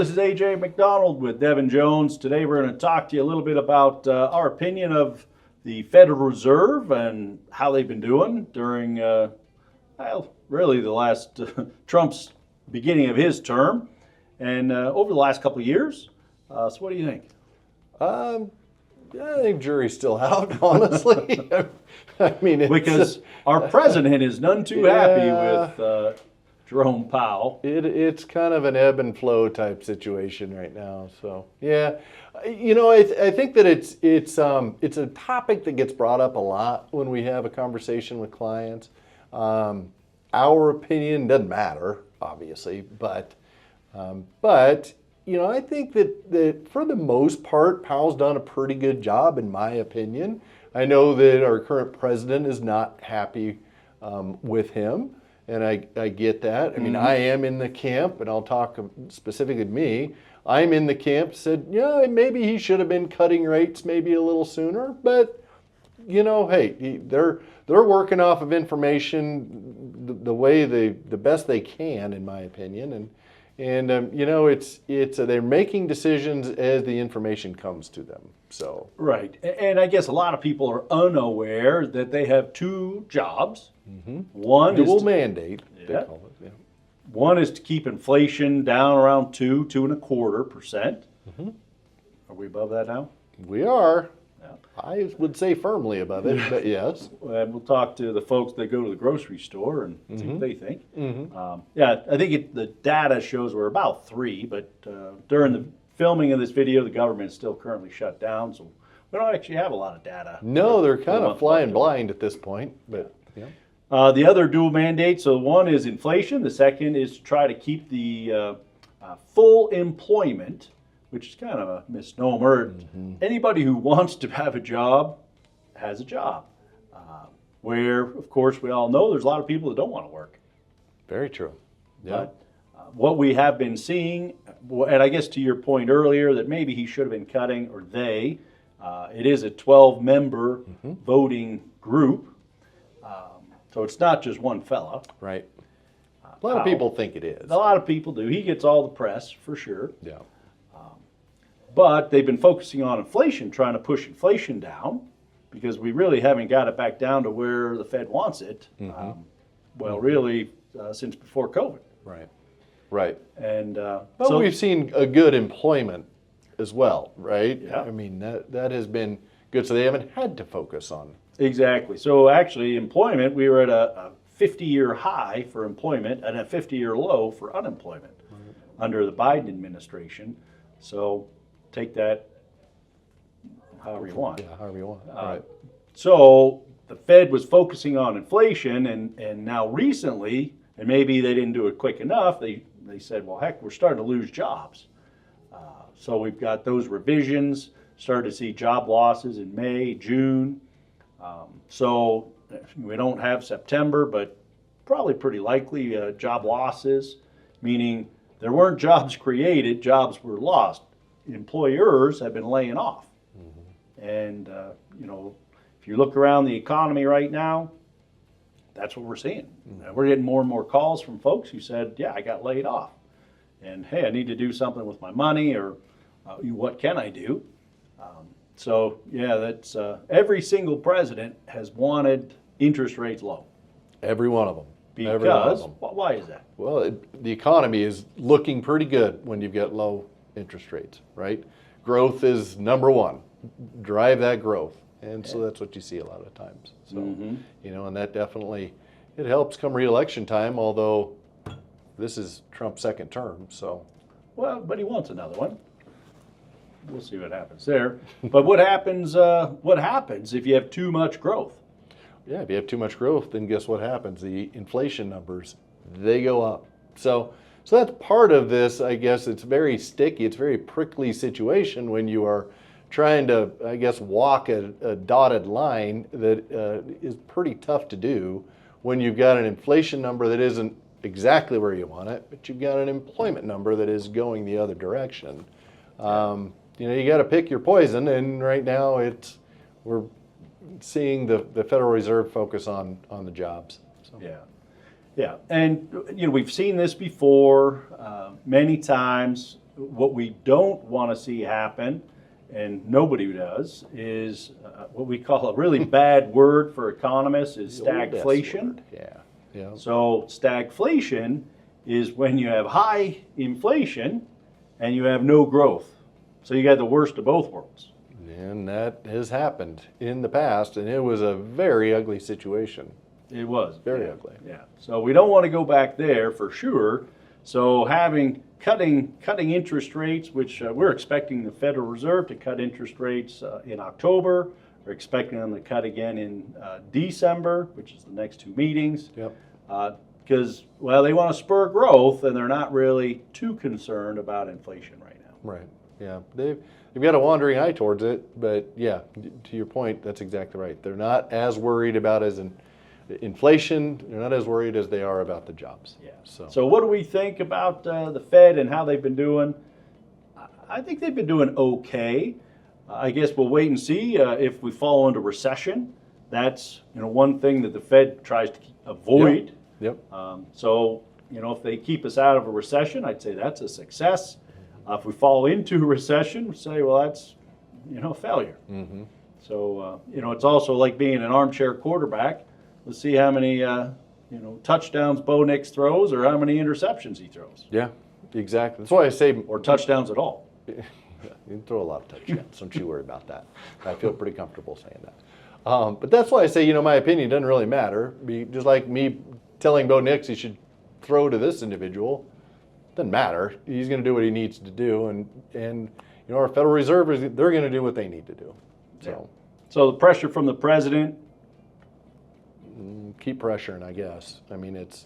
this is AJ Macdonald with Devin Jones. Today we're going to talk to you a little bit about our opinion of the Federal Reserve and how they've been doing during, really the last Trump's beginning of his term and over the last couple of years. So what do you think? I think jury's still out, honestly. I mean, because our president is none too happy with Jerome Powell. It's kind of an ebb and flow type situation right now. So yeah, I think that it's a topic that gets brought up a lot when we have a conversation with clients. Our opinion doesn't matter, obviously, but I think that for the most part, Powell's done a pretty good job, in my opinion. I know that our current president is not happy with him, and I get that. I mean, I am in the camp, and I'll talk specifically to me. I'm in the camp, said, yeah, maybe he should have been cutting rates maybe a little sooner, but, hey, they're working off of information the best they can, in my opinion, and they're making decisions as the information comes to them. So right, and I guess a lot of people are unaware that they have two jobs. One dual is mandate. They call it. Yeah. One is to keep inflation down around 2.25%. Are we above that now? We are. Yeah. I would say firmly above it, but yes. And we'll talk to the folks that go to the grocery store and see what they think. I think the data shows we're about 3, but during the filming of this video, the government is still currently shut down, so we don't actually have a lot of data. No, they're kind of flying blind at this point, but yeah. The other dual mandate, so one is inflation, the second is to try to keep the full employment, which is kind of a misnomer. Anybody who wants to have a job has a job. Where, of course, we all know there's a lot of people that don't want to work. Very true. Yeah. But what we have been seeing, and I guess to your point earlier that maybe he should have been cutting, or they, it is a 12-member voting group. So it's not just one fella. Right. A lot of people think it is. A lot of people do. He gets all the press, for sure. Yeah. But they've been focusing on inflation, trying to push inflation down, because we really haven't got it back down to where the Fed wants it. Really, since before COVID. Right. Right. And but so we've seen a good employment as well, right? Yeah. I mean, that has been good. So they haven't had to focus on. Exactly. So actually, employment, we were at a 50-year high for employment and a 50-year low for unemployment under the Biden administration. So take that however you want. Yeah, however you want. Right. So the Fed was focusing on inflation, and now recently, and maybe they didn't do it quick enough, they said, well, heck, we're starting to lose jobs. So we've got those revisions, started to see job losses in May, June. So we don't have September, but probably pretty likely job losses, meaning there weren't jobs created, jobs were lost. Employers have been laying off. And, if you look around the economy right now, that's what we're seeing. We're getting more and more calls from folks who said, yeah, I got laid off. And, hey, I need to do something with my money, or what can I do? So, yeah, that's every single president has wanted interest rates low. Every one of them. Because, why is that? Well, the economy is looking pretty good when you've got low interest rates, right? Growth is number one. Drive that growth. And so that's what you see a lot of times. So, and that definitely, it helps come re-election time, although this is Trump's second term, so. Well, but he wants another one. We'll see what happens there. But what happens if you have too much growth? Yeah, if you have too much growth, then guess what happens? The inflation numbers, they go up. So that's part of this, I guess. It's very sticky. It's a very prickly situation when you are trying to, I guess, walk a dotted line that is pretty tough to do when you've got an inflation number that isn't exactly where you want it, but you've got an employment number that is going the other direction. You got to pick your poison, and right now we're seeing the Federal Reserve focus on the jobs. So. Yeah, and we've seen this before many times. what we don't want to see happen, and nobody does, is what we call a really bad word for economists is The old S stagflation. word. Yeah. Yeah. So stagflation is when you have high inflation and you have no growth. So you got the worst of both worlds. And that has happened in the past, and it was a very ugly situation. It was Very ugly. Yeah. So we don't want to go back there for sure. So cutting interest rates, which we're expecting the Federal Reserve to cut interest rates in October. We're expecting them to cut again in December, which is the next two meetings. Yep. Because, well, they want to spur growth, and they're not really too concerned about inflation right now. Right. Yeah. They've got a wandering eye towards it, but yeah, to your point, that's exactly right. They're not as worried about inflation. They're not as worried as they are about the jobs. Yeah. So So what do we think about the Fed and how they've been doing? I think they've been doing okay. I guess we'll wait and see if we fall into recession. That's one thing that the Fed tries to avoid. Yep. So if they keep us out of a recession, I'd say that's a success. If we fall into a recession, we say, well, that's a failure. Mm-hmm. So it's also like being an armchair quarterback. Let's see how many touchdowns Bo Nix throws or how many interceptions he throws. Yeah. Exactly. That's why I say Or touchdowns at all. you can throw a lot of touchdowns. Don't you worry about that. I feel pretty comfortable saying that. But that's why I say, my opinion doesn't really matter. Just like me telling Bo Nix he should throw to this individual, doesn't matter. He's going to do what he needs to do, and our Federal Reserve they're going to do what they need to do. So, So the pressure from the president. keep pressuring, I guess. I mean, it's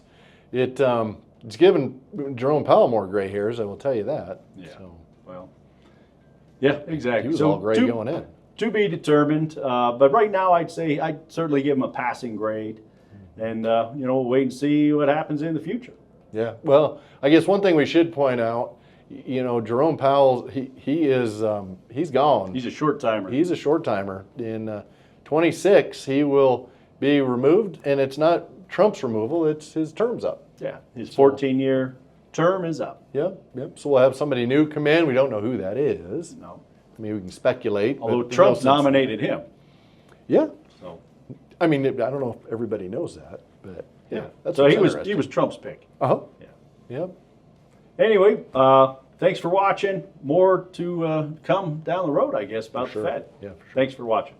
given Jerome Powell more gray hairs. I will tell you that. Yeah. So, Well, yeah, exactly. he was So all gray going in. To be determined. But right now, I'd say I'd certainly give him a passing grade, and we'll wait and see what happens in the future. Yeah. Well, I guess one thing we should point out, Jerome Powell, he's gone. He's a short timer. He's a short timer. In 26, he will be removed, and it's not Trump's removal; it's his term's up. Yeah, his 14-year term is up. Yep. So we'll have somebody new come in. We don't know who that is. No, I mean, we can speculate. although but Trump there's no sense- nominated him. Yeah. So I mean, I don't know if everybody knows that, but yeah. That's so what's he interesting. was Trump's pick. Uh-huh. Yeah. Yep. Anyway, thanks for watching. More to come down the road, I guess, about sure. the Fed. Yeah, for sure. Thanks for watching.